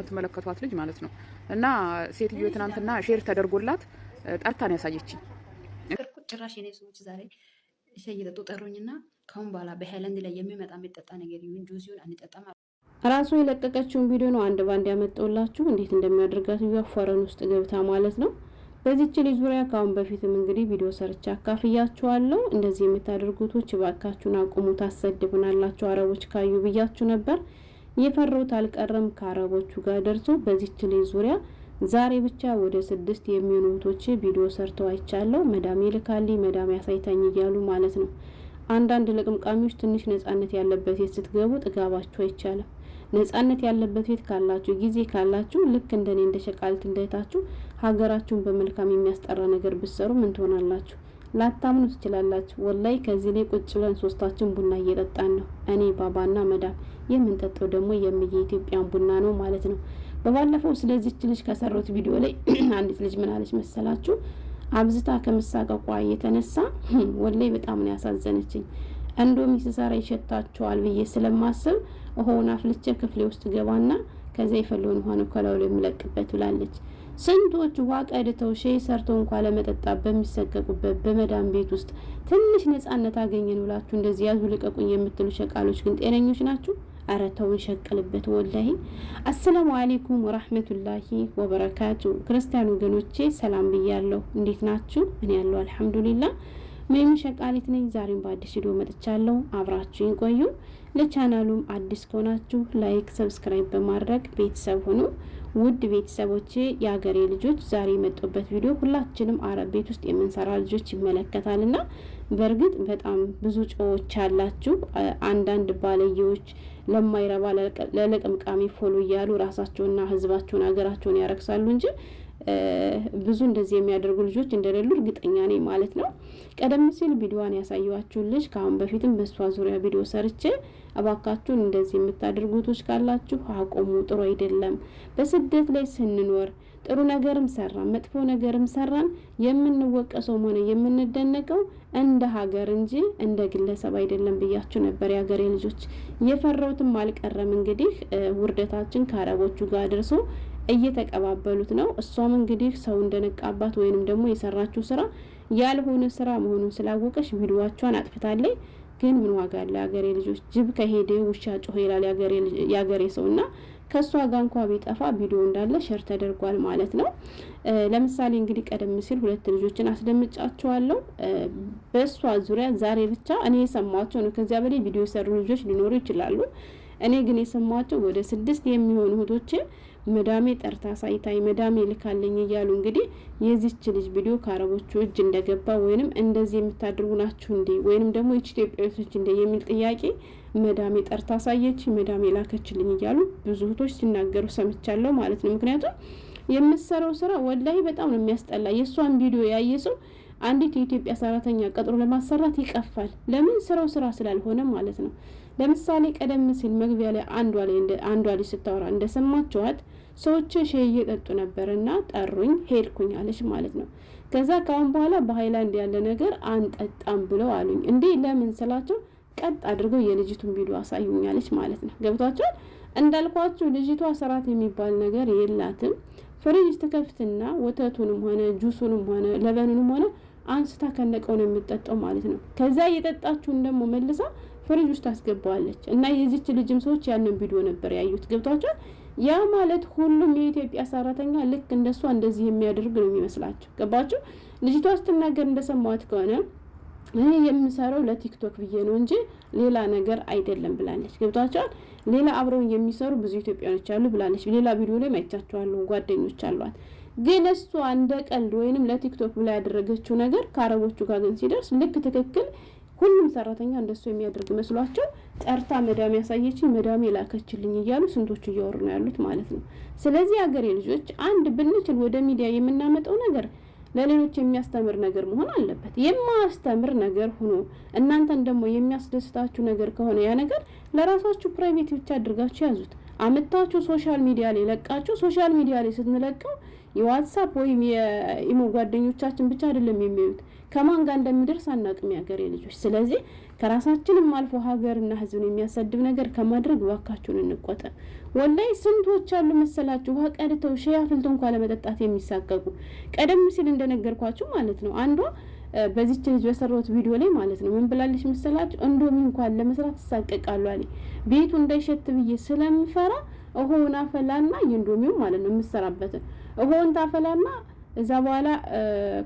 የምትመለከቷት ልጅ ማለት ነው። እና ሴትዮ ትናንትና ሼር ተደርጎላት ጠርታን ያሳየችኝ። ጭራሽ የኔ ሰዎች ዛሬ ሻይ እየጠጡ ጠሩኝና ካሁን በኋላ በሃይላንድ ላይ የሚመጣ የሚጠጣ ነገር ይሁን ጁሲውን አንጠጣም። ራሱ የለቀቀችውን ቪዲዮ ነው አንድ ባንድ ያመጣውላችሁ እንዴት እንደሚያደርጋት ፎረን ውስጥ ገብታ ማለት ነው። በዚህች ልጅ ዙሪያ ካሁን በፊትም እንግዲህ ቪዲዮ ሰርቻ አካፍያችኋለሁ። እንደዚህ የምታደርጉቶች ባካችሁን አቁሙ፣ ታሰድቡናላችሁ አረቦች ካዩ ብያችሁ ነበር። የፈሩት አልቀረም ከአረቦቹ ጋር ደርሶ በዚህች ልጅ ዙሪያ ዛሬ ብቻ ወደ 6 የሚሆኑ እህቶች ቪዲዮ ሰርተው አይቻለሁ። መዳም ይልካልኝ መዳም ያሳይታኝ እያሉ ማለት ነው። አንዳንድ ለቅምቃሚዎች ትንሽ ነጻነት ያለበት ቤት ስትገቡ ጥጋባችሁ አይቻልም። ነጻነት ያለበት ቤት ካላችሁ ጊዜ ካላችሁ ልክ እንደኔ እንደሸቃልት እንደታችሁ ሀገራችሁን በመልካም የሚያስጠራ ነገር ብትሰሩ ምን ትሆናላችሁ? ላታምኑ ትችላላችሁ። ወላይ ከዚህ ላይ ቁጭ ብለን ሶስታችን ቡና እየጠጣን ነው። እኔ ባባና መዳም የምንጠጣው ደግሞ የኢትዮጵያን ቡና ነው ማለት ነው። በባለፈው ስለዚህች ልጅ ከሰሩት ቪዲዮ ላይ አንዲት ልጅ ምን አለች መሰላችሁ? አብዝታ ከመሳቀቋ የተነሳ ወላይ በጣም ነው ያሳዘነችኝ። እንዶሚ ሲሰራ ይሸታቸዋል ብዬ ስለማስብ ሆና አፍልቼ ክፍሌ ውስጥ ገባና ከዛ ይፈልውን ሆነ ከላው ላይ ምለቅበት ብላለች። ስንቶች ውሃ ቀድተው ሼህ ሰርተው እንኳን ለመጠጣት በሚሰቀቁበት በመዳም ቤት ውስጥ ትንሽ ነጻነት አገኘን ብላችሁ እንደዚህ ያዙ ልቀቁኝ የምትሉ ሸቃሎች ግን ጤነኞች ናችሁ? አረ ተውን ሸቀልበት ወላሂ። አሰላሙ አለይኩም ወራህመቱላሂ ወበረካቱ። ክርስቲያን ወገኖቼ ሰላም ብያለሁ። እንዴት ናችሁ? እኔ ያለው አልሐምዱሊላህ ምን ሸቃሊት ነኝ። ዛሬም በአዲስ ቪዲዮ መጥቻለሁ። አብራችሁኝ ቆዩ። ለቻናሉም አዲስ ከሆናችሁ ላይክ፣ ሰብስክራይብ በማድረግ ቤተሰብ ሁኑ። ውድ ቤተሰቦቼ የሀገሬ ልጆች ዛሬ የመጡበት ቪዲዮ ሁላችንም አረብ ቤት ውስጥ የምንሰራ ልጆች ይመለከታልና በእርግጥ በጣም ብዙ ጮዎች አላችሁ። አንዳንድ ባለየዎች ለማይረባ ለለቅምቃሚ ፎሎ እያሉ ራሳቸውና ህዝባቸውን ሀገራቸውን ያረክሳሉ እንጂ ብዙ እንደዚህ የሚያደርጉ ልጆች እንደሌሉ እርግጠኛ ነኝ ማለት ነው። ቀደም ሲል ቪዲዮዋን ያሳየኋችሁ ልጅ ካሁን በፊትም በሷ ዙሪያ ቪዲዮ ሰርቼ አባካችሁን እንደዚህ የምታደርጉቶች ካላችሁ አቆሙ፣ ጥሩ አይደለም። በስደት ላይ ስንኖር ጥሩ ነገርም ሰራን መጥፎ ነገርም ሰራን የምንወቀሰው ሆነ የምንደነቀው እንደ ሀገር እንጂ እንደ ግለሰብ አይደለም ብያችሁ ነበር የሀገሬ ልጆች። የፈራውትም አልቀረም እንግዲህ ውርደታችን ከአረቦቹ ጋር ደርሶ እየተቀባበሉት ነው። እሷም እንግዲህ ሰው እንደነቃባት ወይንም ደግሞ የሰራችው ስራ ያልሆነ ስራ መሆኑን ስላወቀሽ ቪዲዮዋቿን አጥፍታለች። ግን ምን ዋጋ አለ? ሀገሬ ልጆች ጅብ ከሄደ ውሻ ጮኸ ይላል ያገሬ ሰውና ከሷ ጋር እንኳን ቢጠፋ ቪዲዮ እንዳለ ሼር ተደርጓል ማለት ነው። ለምሳሌ እንግዲህ ቀደም ሲል 2 ልጆችን አስደምጫቸዋለሁ በሷ ዙሪያ። ዛሬ ብቻ እኔ የሰማቸው ነው። ከዚያ በላይ ቪዲዮ ሰሩ ልጆች ሊኖሩ ይችላሉ። እኔ ግን የሰማቸው ወደ 6 የሚሆኑ እህቶች መዳሜ ጠርታ ሳይታይ መዳሜ ልካለኝ እያሉ እንግዲህ የዚች ልጅ ቪዲዮ ከአረቦቹ እጅ እንደገባ ወይንም እንደዚህ የምታደርጉ ናችሁ እንዴ ወይንም ደግሞ ኢትዮጵያዊቶች እንደ የሚል ጥያቄ መዳሜ ጠርታ ሳየች መዳሜ ላከችልኝ እያሉ ብዙ እህቶች ሲናገሩ ሰምቻለሁ ማለት ነው። ምክንያቱም የምትሰራው ስራ ወላሂ በጣም ነው የሚያስጠላ። የሷን ቪዲዮ ያየ ሰው አንዲት የኢትዮጵያ ሰራተኛ ቀጥሮ ለማሰራት ይቀፋል። ለምን? ስራው ስራ ስላልሆነ ማለት ነው። ለምሳሌ ቀደም ሲል መግቢያ ላይ አንዷ ልጅ ስታወራ እንደሰማችኋት ሰዎች ሼህ እየጠጡ ነበርና ጠሩኝ ሄድኩኝ አለች ማለት ነው። ከዛ ካሁን በኋላ በሃይላንድ ያለ ነገር አንጠጣም ብለው አሉኝ። እንዴ ለምን ስላቸው ቀጥ አድርገው የልጅቱን ቪዲዮ አሳዩኛለች ማለት ነው። ገብቷችኋል? እንዳልኳችሁ ልጅቷ ስራት የሚባል ነገር የላትም። ፍሪጅ ተከፍትና ወተቱንም ሆነ ጁሱንም ሆነ ለበኑንም ሆነ አንስታ ከነቀው ነው የምትጠጣው ማለት ነው። ከዛ የጠጣችውን ደግሞ መልሳ ፍሪጅ ውስጥ አስገባዋለች። እና የዚች ልጅም ሰዎች ያንን ቪዲዮ ነበር ያዩት። ገብቷችኋል? ያ ማለት ሁሉም የኢትዮጵያ ሰራተኛ ልክ እንደሷ እንደዚህ የሚያደርግ ነው የሚመስላችሁ። ገባችሁ? ልጅቷ ስትናገር እንደሰማዋት ከሆነ እኔ የምሰራው ለቲክቶክ ብዬ ነው እንጂ ሌላ ነገር አይደለም ብላለች። ገብቷችኋል? ሌላ አብረው የሚሰሩ ብዙ ኢትዮጵያኖች አሉ ብላለች። ሌላ ቪዲዮ ላይ ማይቻቸዋለሁ ጓደኞች አሏት። ግን እሷ እንደ ቀልድ ወይንም ለቲክቶክ ብላ ያደረገችው ነገር ከአረቦቹ ጋር ግን ሲደርስ ልክ ትክክል ሁሉም ሰራተኛ እንደሱ የሚያደርግ መስሏቸው ጠርታ መዳም ያሳየችኝ መዳም የላከችልኝ እያሉ ስንቶቹ እያወሩ ነው ያሉት ማለት ነው። ስለዚህ ሀገሬ ልጆች አንድ ብንችል ወደ ሚዲያ የምናመጣው ነገር ለሌሎች የሚያስተምር ነገር መሆን አለበት። የማያስተምር ነገር ሆኖ እናንተን ደግሞ የሚያስደስታችሁ ነገር ከሆነ ያ ነገር ለራሳችሁ ፕራይቬት ብቻ አድርጋችሁ ያዙት። አመጣችሁ ሶሻል ሚዲያ ላይ ለቃችሁ ሶሻል ሚዲያ ላይ ስትነለቀው የዋትስአፕ ወይም የኢሞ ጓደኞቻችን ብቻ አይደለም የሚያዩት ከማን ጋር እንደሚደርስ አናቅም ያገሬ ልጆች። ስለዚህ ከራሳችንም አልፎ ሀገርና ህዝብን የሚያሰድብ ነገር ከማድረግ እባካችሁን እንቆጠብ። ወላይ ስንቶች አሉ መሰላችሁ ውሃ ቀድተው ሻይ አፍልተው እንኳን ለመጠጣት የሚሳቀቁ። ቀደም ሲል እንደነገርኳችሁ ማለት ነው አንዷ በዚህች ልጅ በሰራሁት ቪዲዮ ላይ ማለት ነው ምን ብላለች መሰላችሁ? እንዶሚ እንኳን ለመስራት ተሳቀቃሉ አለ። ቤቱ እንዳይሸት ብዬ ስለምፈራ እሆን አፈላና የእንዶሚው ማለት ነው የምሰራበትን እሆን ታፈላና እዛ በኋላ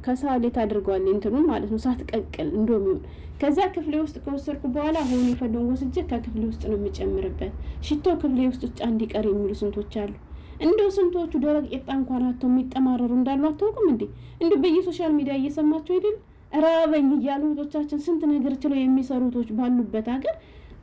ከሳሌት አድርገዋል እንትኑን ማለት ነው ሳትቀቅል እንዶሚውን ከዛ ክፍሌ ውስጥ ከወሰድኩ በኋላ ሆኖ ይፈልጉ ወስጄ ከክፍሌ ውስጥ ነው የምጨምርበት ሽቶ ክፍሌ ውስጥ እንዲቀር የሚሉ ስንቶች አሉ። እንደው ስንቶቹ ደረቅ ቂጣ እንኳን አጥተው የሚጠማረሩ እንዳሉ አታውቁም እንዴ? እንደው በየሶሻል ሚዲያ እየሰማችሁ አይደል? ራበኝ እያሉ እህቶቻችን ስንት ነገር ችለው የሚሰሩ እህቶች ባሉበት ሀገር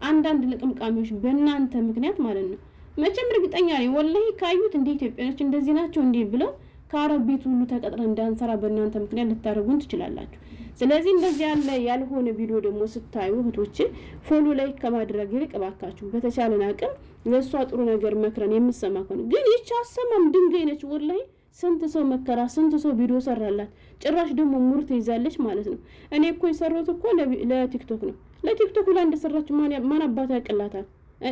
አንዳንድ ልቅምቃሚዎች በእናንተ ምክንያት ማለት ነው መቼም እርግጠኛ ነኝ ወላሂ ካዩት እንደ ኢትዮጵያኖች እንደዚህ ናቸው እንዴ ብለው ከአረብ ቤት ሁሉ ተቀጥረን እንዳንሰራ በእናንተ ምክንያት ልታደርጉን ትችላላችሁ። ስለዚህ እንደዚህ ያለ ያልሆነ ቪዲዮ ደግሞ ስታዩ እህቶች ፎሎ ላይ ከማድረግ ይልቅ እባካችሁ በተቻለን አቅም ለሷ ጥሩ ነገር መክረን የምሰማ ከሆነ ግን ይቻ አሰማም ድንጋይ ነች ወላሂ ስንት ሰው መከራ ስንት ሰው ቪዲዮ ሰራላት ጭራሽ ደግሞ ሙርት ይዛለች ማለት ነው። እኔ እኮ የሰራሁት እኮ ለቲክቶክ ነው። ለቲክቶክ ላይ እንደሰራች ማን አባታ ያቀላታል?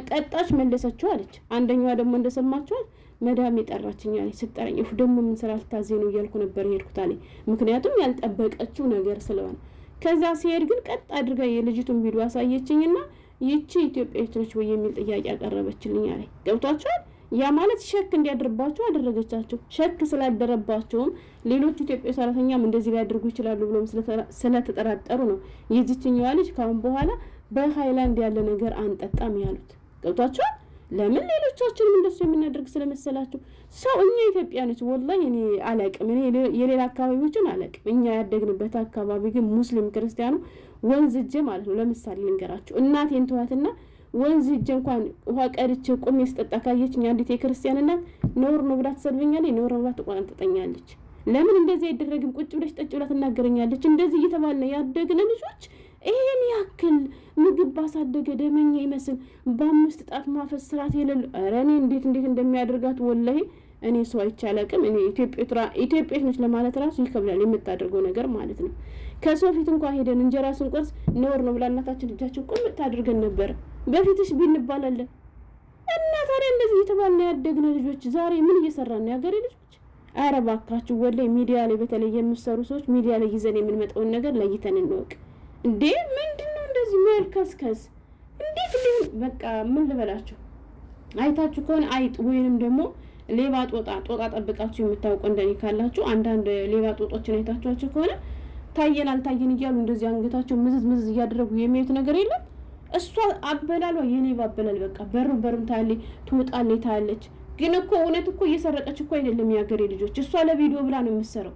ጠጣች መለሰችው አለች። አንደኛዋ ደግሞ እንደሰማችኋት መዳም የጠራችኝ አለች። ስጠረኝ እፍ ደግሞ ምን ስላልታዘ ነው እያልኩ ነበር የሄድኩት አለኝ። ምክንያቱም ያልጠበቀችው ነገር ስለሆነ ከዛ ሲሄድ ግን ቀጥ አድርጋ የልጅቱን ቪዲዮ አሳየችኝና ይቺ ኢትዮጵያዊት ነች ወይ የሚል ጥያቄ ያቀረበችልኝ አለኝ። ገብቷችኋል? ያ ማለት ሸክ እንዲያድርባቸው አደረገቻቸው። ሸክ ስላደረባቸውም ሌሎች ኢትዮጵያ ሰራተኛም እንደዚህ ሊያደርጉ ይችላሉ ብሎም ስለተጠራጠሩ ነው የዚህኛዋ ልጅ ካሁን በኋላ በሃይላንድ ያለ ነገር አንጠጣም ያሉት። ገብቷችኋል? ለምን ሌሎቻችንም እንደሱ የምናደርግ ስለመሰላችሁ? ሰው እኛ ኢትዮጵያኖች ወላሂ እኔ አላቅም፣ እኔ የሌላ አካባቢዎችን አላቅም። እኛ ያደግንበት አካባቢ ግን ሙስሊም ክርስቲያኑ ወንዝ እጄ ማለት ነው። ለምሳሌ ልንገራችሁ፣ እናቴን ተዋትና ወንዝ እጄ እንኳን ውሃ ቀድቼ ቆሜ ስጠጣ ካየችኝ አንዲት የክርስቲያን እናት ነውር ነው ብላ ትሰድበኛለች፣ ነውር ነው ብላ ትቆጣጠኛለች። ለምን እንደዚህ አይደረግም? ቁጭ ብለሽ ጠጭ ብላ ትናገረኛለች። እንደዚህ እየተባለ ያደግነ ልጆች ይሄን ያክል ምግብ ባሳደገ ደመኛ ይመስል በአምስት ጣት ማፈስ ስርዓት የሌለ ኧረ እኔ እንዴት እንደሚያደርጋት ወላሂ እኔ ሰው አይቻለቅም። እኔ ኢትዮጵያዊት ነች ለማለት ራሱ ይከብዳል የምታደርገው ነገር ማለት ነው። ከሰው ፊት እንኳን ሄደን እንጀራ ስንቆርስ ነውር ነው ብላ እናታችን ልጃችን ቁም ታደርገን ነበር። በፊትሽ ቢንባላለን እና ታዲያ እንደዚህ እየተባልን ያደግነ ልጆች ዛሬ ምን እየሰራን ነው ያገሬ ልጆች? ኧረ እባካችሁ ወላሂ ሚዲያ ላይ በተለይ የምትሰሩ ሰዎች ሚዲያ ላይ ይዘን የምንመጣውን ነገር ለይተን እንወቅ። እንዴ ምንድነው እንደዚህ መልከስከስ? እንዴት ሊሆን በቃ ምን ልበላችሁ? አይታችሁ ከሆነ አይጥ ወይንም ደግሞ ሌባ ጦጣ ጠብቃችሁ የምታውቁ እንደኔ ካላችሁ አንዳንድ ሌባ ጦጦችን አይታችኋቸው ከሆነ ታየን አልታየን እያሉ እንደዚህ አንገታቸው ምዝዝ እያደረጉ የሚያዩት ነገር የለም። እሷ አበላሏ የሌባ አበላል በቃ በሩም ታያለች፣ ትወጣለች፣ ታያለች። ግን እኮ እውነት እኮ እየሰረቀች እኮ አይደለም ያገሬ ልጆች። እሷ ለቪዲዮ ብላ ነው የምትሰራው።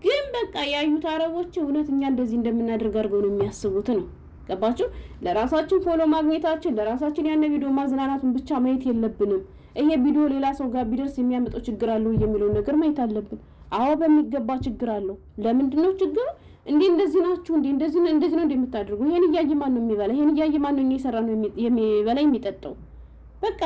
ግን በቃ ያዩት አረቦች እውነተኛ እንደዚህ እንደምናደርግ አድርገው ነው የሚያስቡት ነው። ገባችሁ? ለራሳችን ፎሎ ማግኘታችን ለራሳችን ያነ ቪዲዮ ማዝናናቱን ብቻ ማየት የለብንም። ይሄ ቪዲዮ ሌላ ሰው ጋር ቢደርስ የሚያመጣው ችግር አለው የሚለው ነገር ማየት አለብን። አዎ በሚገባ ችግር አለው። ለምንድነው ችግሩ? እንደዚህ ናችሁ እንደዚህ ነው እንደምታደርጉ። ይሄን እያየ ማን ነው የሚበላ? ይሄን እያየ ማን ነው እየሰራ ነው የሚበላ የሚጠጣው? በቃ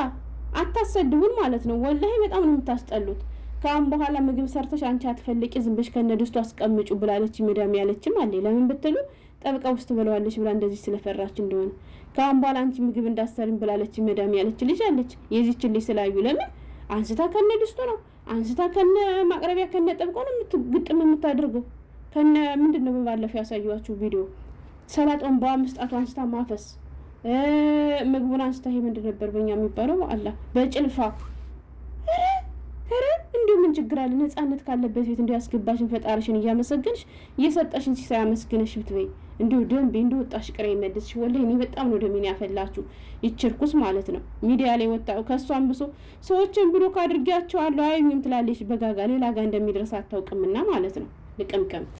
አታሰድቡን ማለት ነው። ወላሂ በጣም ነው የምታስጠሉት። ካሁን በኋላ ምግብ ሰርተሽ አንቺ አትፈልቂ ዝም ብለሽ ከነድስቱ አስቀምጩ ብላለች መዳም ያለችም አለ። ለምን ብትሉ ጠብቃ ውስጥ ብለዋለች ብላ እንደዚህ ስለፈራች እንደሆነ ካሁን በኋላ አንቺ ምግብ እንዳሰሪን ብላለች መዳም ያለች ልጅ አለች። የዚህች ልጅ ስላዩ ለምን አንስታ ከነድስቱ ነው አንስታ ከነ ማቅረቢያ ከነ ጠብቀው ነው የምትግጥም የምታደርገው። ከነ ምንድነው ባለፈው ያሳየዋችሁ ቪዲዮ ሰላጣውን በአምስት ጣቷ አንስታ ማፈስ ምግቡን አንስታ ይሄ ምንድን ነበር በእኛ የሚባለው አላ በጭልፋ እንዲሁ ምን ችግር አለ? ነፃነት ካለበት ቤት እንዲያስገባሽን ፈጣሪሽን እያመሰገንሽ እየሰጠሽን ሲሳይ አመስግነሽ ብትበይ እንዲሁ ደንቤ እንደወጣሽ ቅሬ ይመልስሽ። ወላሂ እኔ በጣም ነው ደሜን ያፈላችሁ ይችርኩስ ማለት ነው። ሚዲያ ላይ ወጣው ከሷም ብሶ ሰዎችን ብሎክ አድርጊያቸዋለሁ አዩኝም ትላለች በጋጋ ሌላ ጋር እንደሚደርስ አታውቅምና ማለት ነው። ልቅምቅም